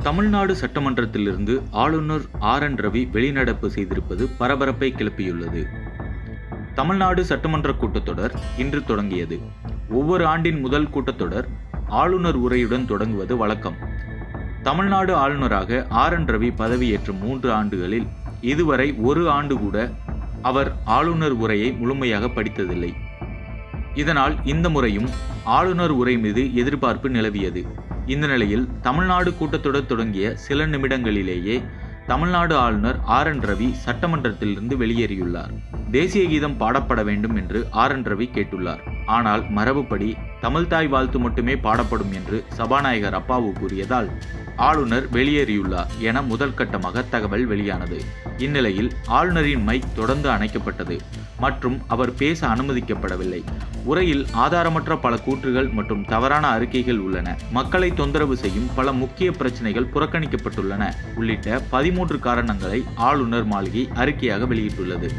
தமிழ்நாடு சட்டமன்றத்திலிருந்து ஆளுநர் ஆர்.என். ரவி வெளிநடப்பு செய்திருப்பது பரபரப்பை கிளப்பியுள்ளது. தமிழ்நாடு சட்டமன்ற கூட்டத்தொடர் இன்று தொடங்கியது. ஒவ்வொரு ஆண்டின் முதல் கூட்டத்தொடர் ஆளுநர் உரையுடன் தொடங்குவது வழக்கம். தமிழ்நாடு ஆளுநராக ஆர்.என். ரவி பதவியேற்ற 3 ஆண்டுகளில் இதுவரை ஒரு ஆண்டு கூட அவர் ஆளுநர் உரையை முழுமையாக படித்ததில்லை. இதனால் இந்த முறையும் ஆளுநர் உரை மீது எதிர்பார்ப்பு நிலவியது. இந்த நிலையில் தமிழ்நாடு கூட்டத்தொடர் தொடங்கிய சில நிமிடங்களிலேயே தமிழ்நாடு ஆளுநர் ஆர்.என். ரவி சட்டமன்றத்திலிருந்து வெளியேறியுள்ளார். தேசிய கீதம் பாடப்பட வேண்டும் என்று ஆர்.என். ரவி கேட்டுள்ளார். ஆனால் மரபுப்படி தமிழ்தாய் வாழ்த்து மட்டுமே பாடப்படும் என்று சபாநாயகர் அப்பாவு கூறியதால் ஆளுநர் வெளியேறியுள்ளார் என முதல் கட்டமாக தகவல் வெளியானது. இந்நிலையில் ஆளுநரின் மைக் தொடர்ந்து அணைக்கப்பட்டது மற்றும் அவர் பேச அனுமதிக்கப்படவில்லை. உரையில் ஆதாரமற்ற பல கூற்றுகள் மற்றும் தவறான அறிக்கைகள் உள்ளன. மக்களை தொந்தரவு செய்யும் பல முக்கிய பிரச்சனைகள் புறக்கணிக்கப்பட்டுள்ளன உள்ளிட்ட 13 காரணங்களை ஆளுநர் மாளிகை அறிக்கையாக வெளியிட்டுள்ளது.